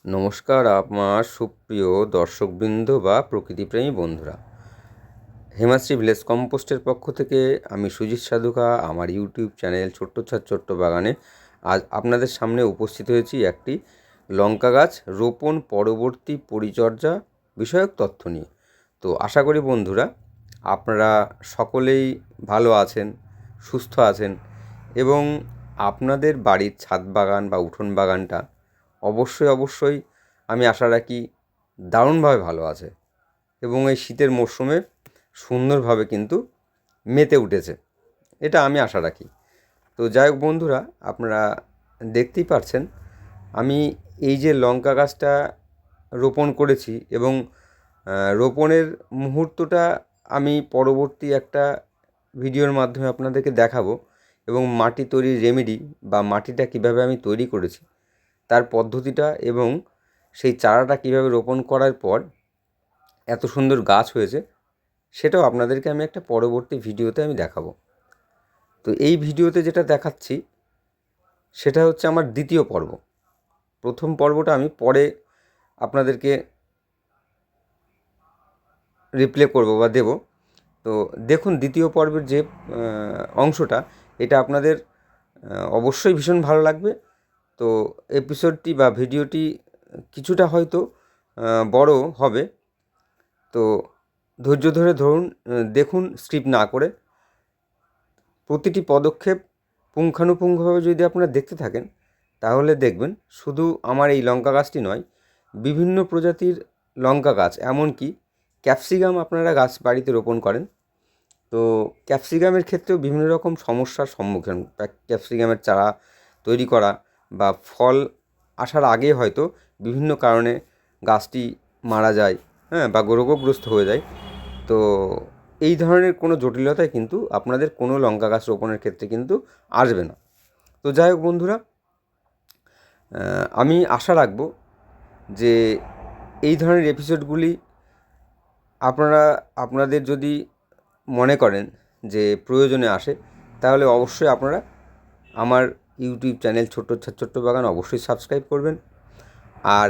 নমস্কার আমার সুপ্রিয় দর্শকবৃন্দ বা প্রকৃতিপ্রেমী বন্ধুরা। হেমাশ্রী ভিলেজ কম্পোস্টের পক্ষ থেকে আমি সুজিত সাধুকা আমার ইউটিউব চ্যানেল ছোট্ট ছাদ ছোট্ট বাগানে আজ আপনাদের সামনে উপস্থিত হয়েছি একটি লঙ্কা গাছ রোপণ পরবর্তী পরিচর্যা বিষয়ক তথ্য নিয়ে। তো আশা করি বন্ধুরা আপনারা সকলেই ভালো আছেন, সুস্থ আছেন এবং আপনাদের বাড়ির ছাদ বাগান বা উঠোন বাগানটা অবশ্যই আমি আশা রাখি দারুণভাবে ভালো আছে এবং এই শীতের মরশুমে সুন্দরভাবে কিন্তু মেতে উঠেছে, এটা আমি আশা রাখি। তো যাই হোক বন্ধুরা, আপনারা দেখতেই পাচ্ছেন আমি এই যে লঙ্কা গাছটা রোপণ করেছি এবং রোপণের মুহূর্তটা আমি পরবর্তী একটা ভিডিওর মাধ্যমে আপনাদেরকে দেখাবো এবং মাটি তৈরির রেমেডি বা মাটিটা কীভাবে আমি তৈরি করেছি তার পদ্ধতিটা এবং সেই চারাটা কীভাবে রোপণ করার পর এত সুন্দর গাছ হয়েছে সেটাও আপনাদেরকে আমি একটা পরবর্তী ভিডিওতে আমি দেখাবো। তো এই ভিডিওতে যেটা দেখাচ্ছি সেটা হচ্ছে আমার দ্বিতীয় পর্ব। প্রথম পর্বটা আমি পরে আপনাদেরকে রিপ্লে করব বা দেব। তো দেখুন দ্বিতীয় পর্বের যে অংশটা, এটা আপনাদের অবশ্যই ভীষণ ভালো লাগবে। তো এপিসোডটি বা ভিডিওটি কিছুটা হয়তো বড় হবে, তো ধৈর্য ধরে ধরুন, দেখুন স্কিপ না করে। প্রতিটি পদক্ষেপ পুঙ্খানুপুঙ্খভাবে যদি আপনারা দেখতে থাকেন তাহলে দেখবেন শুধু আমার এই লঙ্কা গাছটি নয়, বিভিন্ন প্রজাতির লঙ্কা গাছ, এমনকি ক্যাপসিকাম আপনারা গাছ বাড়িতে রোপণ করেন, তো ক্যাপসিকামের ক্ষেত্রেও বিভিন্ন রকম সমস্যার সম্মুখীন। ক্যাপসিকামের চারা তৈরি করা বা ফল আসার আগে হয়তো বিভিন্ন কারণে গাছটি মারা যায়, বা রোগগ্রস্ত হয়ে যায়। তো এই ধরনের কোনো জটিলতায় কিন্তু আপনাদের কোনো লঙ্কা গাছ রোপণের ক্ষেত্রে কিন্তু আসবে না। তো যাই হোক বন্ধুরা, আমি আশা রাখবো যে এই ধরনের এপিসোডগুলি আপনারা আপনাদের যদি মনে করেন যে প্রয়োজনে আসে তাহলে অবশ্যই আপনারা আমার ইউটিউব চ্যানেল ছোট্ট বাগান অবশ্যই সাবস্ক্রাইব করবেন। আর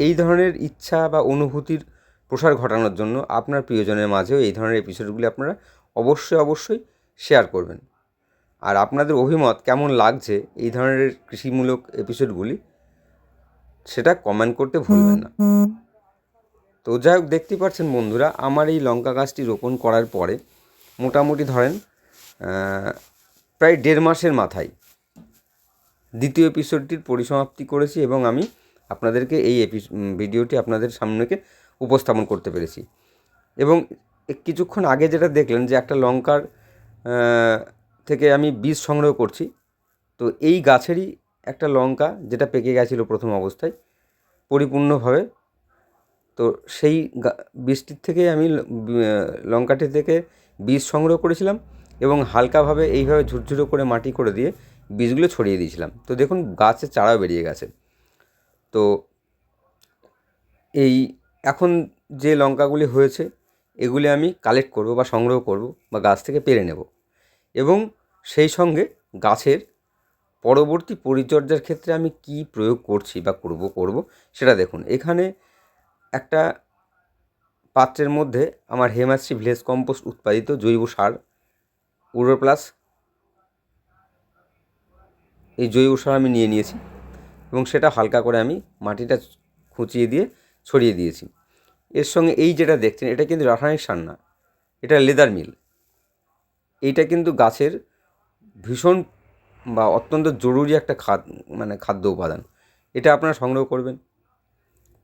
এই ধরনের ইচ্ছা বা অনুভূতির প্রসার ঘটানোর জন্য আপনার প্রিয়জনের মাঝেও এই ধরনের এপিসোডগুলি আপনারা অবশ্যই শেয়ার করবেন। আর আপনাদের অভিমত কেমন লাগছে এই ধরনের কৃষিমূলক এপিসোডগুলি সেটা কমেন্ট করতে ভুলবেন না। তো যাই হোক, দেখতেই পাচ্ছেন বন্ধুরা আমার এই লঙ্কা গাছটি রোপণ করার পরে মোটামুটি ধরেন প্রায় 1.5 মাসের মাথায় দ্বিতীয় এপিসোডটির পরিসমাপ্তি করেছি এবং আমি আপনাদেরকে এই ভিডিওটি আপনাদের সামনেকে উপস্থাপন করতে পেরেছি। এবং কিছুক্ষণ আগে যেটা দেখলেন যে একটা লঙ্কার থেকে আমি বীজ সংগ্রহ করছি, তো এই গাছেরই একটা লঙ্কা যেটা পেকে গেছিলো প্রথম অবস্থায় পরিপূর্ণভাবে, তো সেই বীজটির থেকেই আমি লঙ্কাটি থেকে বীজ সংগ্রহ করেছিলাম এবং হালকাভাবে এইভাবে ঝুরঝুরো করে মাটি করে দিয়ে বীজগুলো ছড়িয়ে দিয়েছিলাম। তো দেখুন গাছের চারাও বেরিয়ে গেছে। তো এই এখন যে লঙ্কাগুলি হয়েছে এগুলি আমি কালেক্ট করব বা সংগ্রহ করব বা গাছ থেকে পেরে নেব এবং সেই সঙ্গে গাছের পরবর্তী পরিচর্যার ক্ষেত্রে আমি কি প্রয়োগ করছি বা করব সেটা দেখুন। এখানে একটা পাত্রের মধ্যে আমার হেমাশ্রী ভিলেজ কম্পোস্ট উৎপাদিত জৈব সার উর্বর+, এই জৈব সার আমি নিয়ে নিয়েছি এবং সেটা হালকা করে আমি মাটিটা খুঁচিয়ে দিয়ে ছড়িয়ে দিয়েছি। এর সঙ্গে এই যেটা দেখছেন এটা কিন্তু রাসায়নিক সার না, এটা লেদার মিল। এইটা কিন্তু গাছের ভীষণ বা অত্যন্ত জরুরি একটা খাদ্য উপাদান, এটা আপনারা সংগ্রহ করবেন।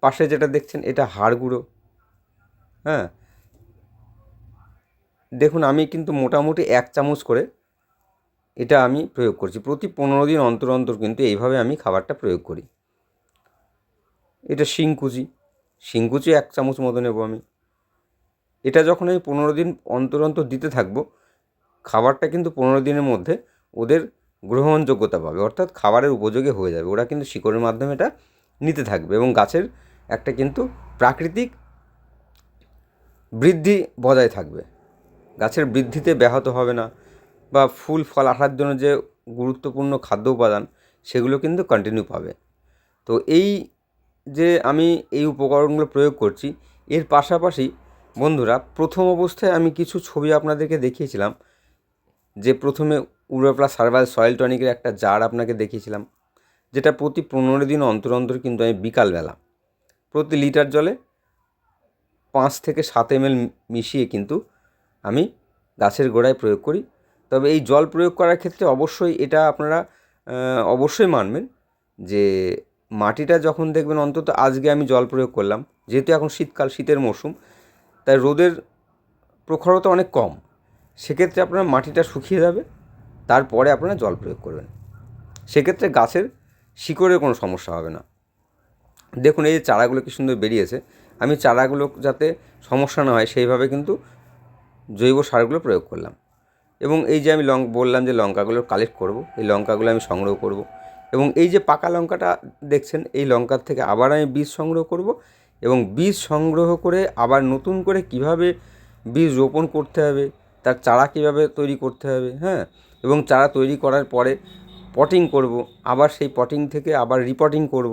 পাশে যেটা দেখছেন এটা হাড় গুঁড়ো। দেখুন আমি কিন্তু মোটামুটি 1 চামচ করে এটা আমি প্রয়োগ করছি। প্রতি 15 দিন অন্তর কিন্তু এইভাবে আমি খাবারটা প্রয়োগ করি। এটা শিংকুচি 1 চামচ মতো নেব আমি। এটা যখন আমি 15 দিন অন্তর দিতে থাকবো, খাবারটা কিন্তু 15 দিনের মধ্যে ওদের গ্রহণযোগ্যতা পাবে, অর্থাৎ খাবারের উপযোগী হয়ে যাবে। ওরা কিন্তু শিকড়ের মাধ্যমে এটা নিতে থাকবে এবং গাছের একটা কিন্তু প্রাকৃতিক বৃদ্ধি বজায় থাকবে। গাছের বৃদ্ধিতে ব্যাহত হবে না বা ফুল ফল আসার জন্য যে গুরুত্বপূর্ণ খাদ্য উপাদান সেগুলো কিন্তু কন্টিনিউ পাবে। তো এই যে আমি এই উপকরণগুলো প্রয়োগ করছি, এর পাশাপাশি বন্ধুরা প্রথম অবস্থায় আমি কিছু ছবি আপনাদেরকে দেখিয়েছিলাম, যে প্রথমে উর্বর সার্ভাল সয়েল টনিকের একটা জার আপনাকে দেখিয়েছিলাম, যেটা প্রতি 15 দিন অন্তর অন্তর কিন্তু আমি বিকালবেলা প্রতি লিটার জলে 5 থেকে 7 ml মিশিয়ে কিন্তু আমি গাছের গোড়ায় প্রয়োগ করি। তবে এই জল প্রয়োগ করার ক্ষেত্রে অবশ্যই এটা আপনারা অবশ্যই মানবেন যে মাটিটা যখন দেখবেন, অন্তত আজকে আমি জল প্রয়োগ করলাম, যেহেতু এখন শীতকাল, শীতের মরশুম, তাই রোদের প্রখরতা অনেক কম, সেক্ষেত্রে আপনার মাটিটা শুকিয়ে যাবে, তারপরে আপনারা জল প্রয়োগ করবেন। সেক্ষেত্রে গাছের শিকড়ের কোনো সমস্যা হবে না। দেখুন এই যে চারাগুলো কী সুন্দর বেরিয়েছে, আমি চারাগুলো যাতে সমস্যা না হয় সেইভাবে কিন্তু জৈব সারগুলো প্রয়োগ করলাম। এবং এই যে আমি বললাম যে লঙ্কাগুলো কালেক্ট করব, এই লঙ্কাগুলো আমি সংগ্রহ করব, এবং এই যে পাকা লঙ্কাটা দেখছেন, এই লঙ্কার থেকে আবার আমি বীজ সংগ্রহ করব, এবং বীজ সংগ্রহ করে আবার নতুন করে কিভাবে বীজ রোপণ করতে হবে, তার চারা কীভাবে তৈরি করতে হবে, হ্যাঁ, এবং চারা তৈরি করার পরে পটিং করব, আবার সেই পটিং থেকে আবার রিপটিং করব।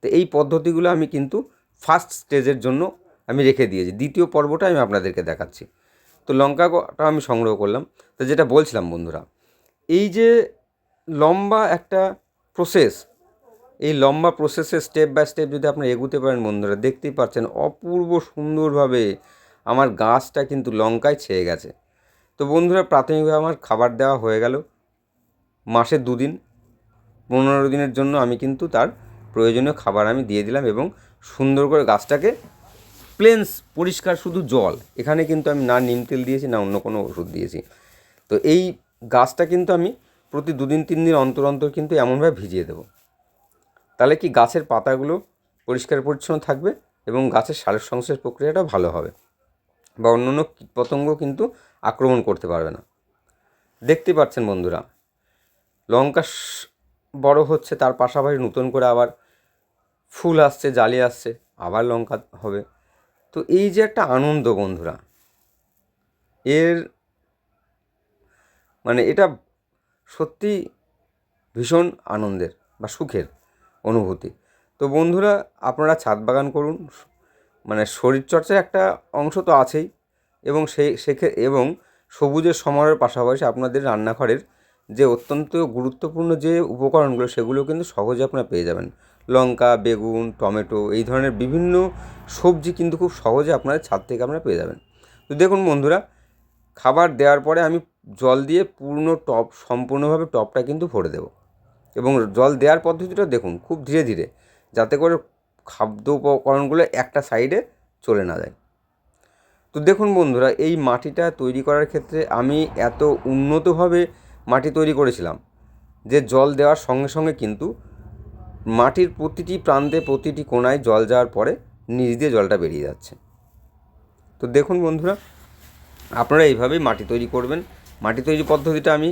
তো এই পদ্ধতিগুলো আমি কিন্তু ফার্স্ট স্টেজের জন্য আমি রেখে দিয়েছি, দ্বিতীয় পর্বটা আমি আপনাদেরকে দেখাচ্ছি। তো লঙ্কাটা আমি সংগ্রহ করলাম। তো যেটা বলছিলাম বন্ধুরা, এই যে লম্বা একটা প্রসেস, এই লম্বা প্রসেসে স্টেপ বাই স্টেপ যদি আপনারা এগোতে পারেন বন্ধুরা, দেখতেই পাচ্ছেন অপূর্ব সুন্দরভাবে আমার গাছটা কিন্তু লঙ্কায় ছেয়ে গেছে। তো বন্ধুরা প্রাথমিকভাবে আমার খাবার দেওয়া হয়ে গেল, মাসে 2 দিন, 15 দিনের জন্য আমি কিন্তু তার প্রয়োজনীয় খাবার আমি দিয়ে দিলাম, এবং সুন্দর করে গাছটাকে প্লেন্স পরিষ্কার শুধু জল, এখানে কিন্তু আমি না নিম তেল দিয়েছি না অন্য কোনো ওষুধ দিয়েছি। তো এই গাছটা কিন্তু আমি প্রতি 2 দিন 3 দিন অন্তর অন্তর কিন্তু এমনভাবে ভিজিয়ে দেবো, তাহলে কি গাছের পাতাগুলো পরিষ্কার পরিচ্ছন্ন থাকবে এবং গাছের সালোক সংশ্লেষ প্রক্রিয়াটা ভালো হবে, বা অন্যান্য কীটপতঙ্গ কিন্তু আক্রমণ করতে পারবে না। দেখতে পাচ্ছেন বন্ধুরা লঙ্কা বড় হচ্ছে, তার পাশাপাশি নতুন করে আবার ফুল আসছে, জালি আসছে, আবার লঙ্কা হবে। তো এই যে একটা আনন্দ বন্ধুরা, এর মানে এটা সত্যি ভীষণ আনন্দের বা সুখের অনুভূতি। তো বন্ধুরা আপনারা ছাদ বাগান করুন, মানে শরীরচর্চার একটা অংশ তো আছেই, এবং এবং সবুজের সমারোহের পাশাপাশি আপনাদের রান্নাঘরের যে অত্যন্ত গুরুত্বপূর্ণ যে উপকরণগুলো, সেগুলো কিন্তু সহজে আপনারা পেয়ে যাবেন। লঙ্কা, বেগুন, টমেটো, এই ধরনের বিভিন্ন সবজি কিন্তু খুব সহজে আপনাদের ছাদ থেকে আপনারা পেয়ে যাবেন। তো দেখুন বন্ধুরা, খাবার দেওয়ার পরে আমি জল দিয়ে পূর্ণ টব, সম্পূর্ণভাবে টবটা কিন্তু ভরে দেবো, এবং জল দেওয়ার পদ্ধতিটা দেখুন খুব ধীরে ধীরে, যাতে করে খাদ্য উপকরণগুলো একটা সাইডে চলে না যায়। তো দেখুন বন্ধুরা, এই মাটিটা তৈরি করার ক্ষেত্রে আমি এত উন্নতভাবে মাটি তৈরি করেছিলাম যে জল দেওয়ার সঙ্গে সঙ্গে কিন্তু মাটির প্রতিটি প্রান্তে, প্রতিটি কোণায় জল যাওয়ার পরে নিচ দিয়ে জলটা বেরিয়ে যাচ্ছে। তো দেখুন বন্ধুরা, আপনারা এইভাবেই মাটি তৈরি করবেন। মাটি তৈরি পদ্ধতিটা আমি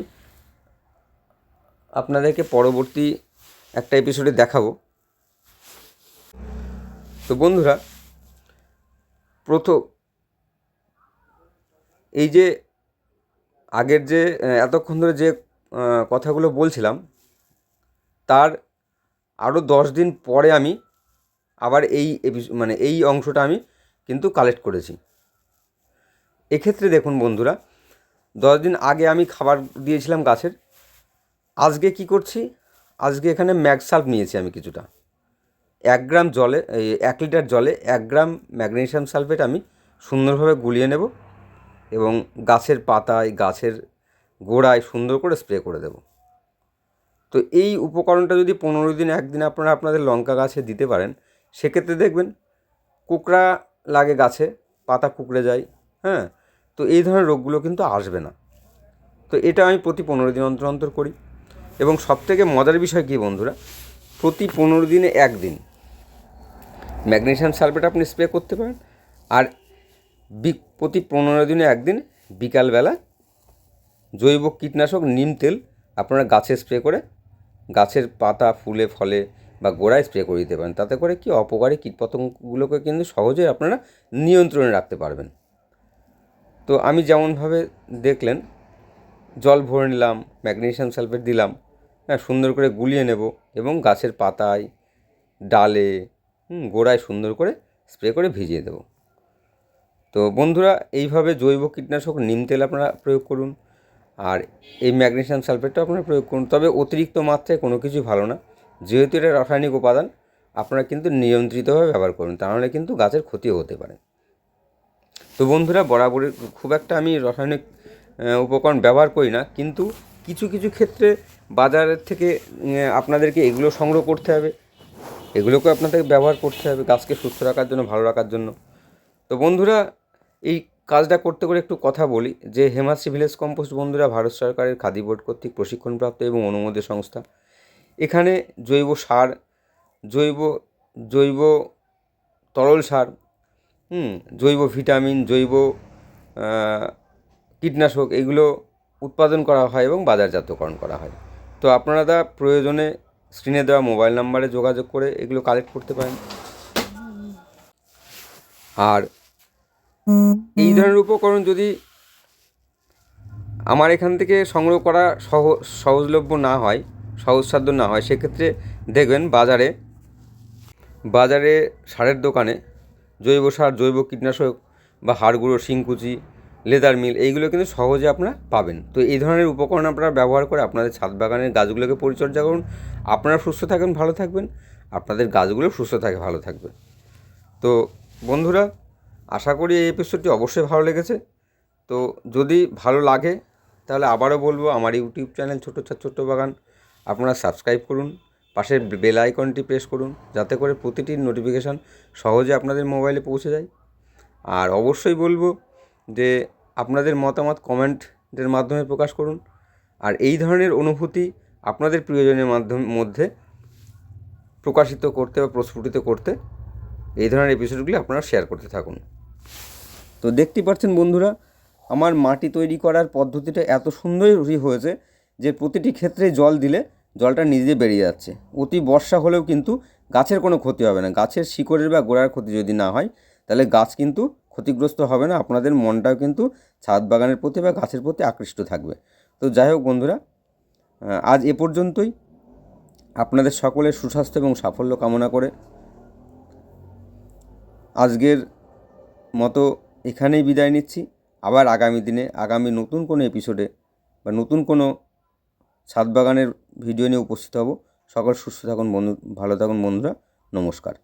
আপনাদেরকে পরবর্তী একটা এপিসোডে দেখাবো। তো বন্ধুরা, প্রথম এই যে আগের যে এতক্ষণ ধরে যে কথাগুলো বলছিলাম, তার আরও 10 দিন পরে আমি আবার এই অংশটা আমি কিন্তু কালেক্ট করেছি। এক্ষেত্রে দেখুন বন্ধুরা, 10 দিন আগে আমি খাবার দিয়েছিলাম গাছের, আজকে কি করছি, আজকে এখানে ম্যাগসাল্ফ নিয়েছি আমি কিছুটা, 1 গ্রাম জলে, 1 লিটার জলে 1 গ্রাম ম্যাগনেসিয়াম সালফেট আমি সুন্দরভাবে গুলিয়ে নেব, এবং গাছের পাতায়, গাছের গোড়ায় সুন্দর করে স্প্রে করে দেব। তো এই উপকরণটা যদি 15 দিন, একদিন আপনারা আপনাদের লঙ্কা গাছে দিতে পারেন, সেক্ষেত্রে দেখবেন কুকড়া লাগে গাছে, পাতা কুকড়ে যায়, হ্যাঁ, তো এই ধরনের রোগগুলো কিন্তু আসবে না। তো এটা আমি প্রতি 15 দিন অন্তর অন্তর করি। এবং সবথেকে মজার বিষয় কী বন্ধুরা, প্রতি 15 দিনে একদিন ম্যাগনেসিয়াম সালফেট আপনি স্প্রে করতে পারেন, আর প্রতি 15 দিনে একদিন বিকালবেলা জৈব কীটনাশক নিম তেল আপনারা গাছে স্প্রে করে গাছের পাতা, ফুলে, ফলে বা গোড়ায় স্প্রে করে দিতে পারেন। তাতে করে কি অপকারী কীটপতঙ্গগুলোকে কিন্তু সহজেই আপনারা নিয়ন্ত্রণে রাখতে পারবেন। তো আমি যেমনভাবে দেখলেন, জল ভরে নিলাম, ম্যাগনেসিয়াম সালফেট দিলাম, হ্যাঁ, সুন্দর করে গুলিয়ে নেব, এবং গাছের পাতায়, ডালে, গোড়ায় সুন্দর করে স্প্রে করে ভিজিয়ে দেবো। তো বন্ধুরা, এইভাবে জৈব কীটনাশক নিম তেল আপনারা প্রয়োগ করুন, আর এই ম্যাগনেসিয়াম সালফেটটাও আপনারা প্রয়োগ করুন। তবে অতিরিক্ত মাত্রায় কোনো কিছুই ভালো না, যেহেতু এটা রাসায়নিক উপাদান। আপনারা কিন্তু নিয়ন্ত্রিতভাবে ব্যবহার করুন, তাহলে কিন্তু গাছের ক্ষতিও হতে পারে। তো বন্ধুরা, বরাবরের খুব একটা আমি রাসায়নিক উপকরণ ব্যবহার করি না, কিন্তু কিছু কিছু ক্ষেত্রে বাজারের থেকে আপনাদেরকে এগুলো সংগ্রহ করতে হবে, এগুলোকে আপনাদেরকে ব্যবহার করতে হবে গাছকে সুস্থ রাখার জন্য, ভালো রাখার জন্য। তো বন্ধুরা, এই কাজটা করতে করে একটু কথা বলি যে হেমাশ্রী ভিলেজ কম্পোস্ট বন্ধুরা ভারত সরকারের খাদি বোর্ড কর্তৃক প্রশিক্ষণপ্রাপ্ত এবং অনুমোদিত সংস্থা। এখানে জৈব সার, জৈব জৈব তরল সার, জৈব ভিটামিন, জৈব কীটনাশক এগুলো উৎপাদন করা হয় এবং বাজারজাতকরণ করা হয়। তো আপনারা প্রয়োজনে স্ক্রিনে দেওয়া মোবাইল নাম্বারে যোগাযোগ করে এগুলো কালেক্ট করতে পারেন। আর এই ধরনের উপকরণ যদি আমার এখান থেকে সংগ্রহ করা সহজলভ্য না হয়, সহজসাধ্য না হয়, সেক্ষেত্রে দেখবেন বাজারে সারের দোকানে জৈব সার, জৈব কীটনাশক বা হাড় গুঁড়ো, শিংকুচি, লেদার মিল এইগুলো কিন্তু সহজে আপনারা পাবেন। তো এই ধরনের উপকরণ আপনারা ব্যবহার করে আপনাদের ছাদ বাগানের গাছগুলোকে পরিচর্যা করুন। আপনারা সুস্থ থাকেন, ভালো থাকবেন, আপনাদের গাছগুলো সুস্থ থাকে, ভালো থাকবে। তো বন্ধুরা, আশা করি এই এপিসোডটি অবশ্যই ভালো লেগেছে। তো যদি ভালো লাগে তাহলে আবারও বলবো, আমার ইউটিউব চ্যানেল ছোট্ট বাগান আপনারা সাবস্ক্রাইব করুন, পাশের বেল আইকনটি প্রেস করুন, যাতে করে প্রতিটি নোটিফিকেশান সহজে আপনাদের মোবাইলে পৌঁছে যায়। আর অবশ্যই বলবো যে আপনাদের মতামত কমেন্টের মাধ্যমে প্রকাশ করুন। আর এই ধরনের অনুভূতি আপনাদের প্রিয়জনের মধ্যে প্রকাশিত করতে বা প্রস্ফুটিত করতে এই ধরনের এপিসোডগুলি আপনারা শেয়ার করতে থাকুন। তো দেখতেই পাচ্ছেন বন্ধুরা, আমার মাটি তৈরি করার পদ্ধতিটা এত সুন্দরই হয়েছে যে প্রতিটি ক্ষেত্রে জল দিলে জলটা নিজে বেরিয়ে যাচ্ছে। অতি বর্ষা হলেও কিন্তু গাছের কোনো ক্ষতি হবে না। গাছের শিকড়ের বা গোড়ার ক্ষতি যদি না হয়, তাহলে গাছ কিন্তু ক্ষতিগ্রস্ত হবে না। আপনাদের মনটাও কিন্তু ছাদ বাগানের প্রতি বা গাছের প্রতি আকৃষ্ট থাকবে। তো যাই হোক বন্ধুরা, আজ এ পর্যন্তই। আপনাদের সকলের সুস্বাস্থ্য এবং সাফল্য কামনা করে আজকের মতো এখানেই বিদায় নিচ্ছি। আবার আগামী দিনে আগামী নতুন কোনো এপিসোডে বা নতুন কোনো ছাদ বাগানের ভিডিও নিয়ে উপস্থিত হব। সকল সুস্থ থাকুন বন্ধু, ভালো থাকুন বন্ধুরা। নমস্কার।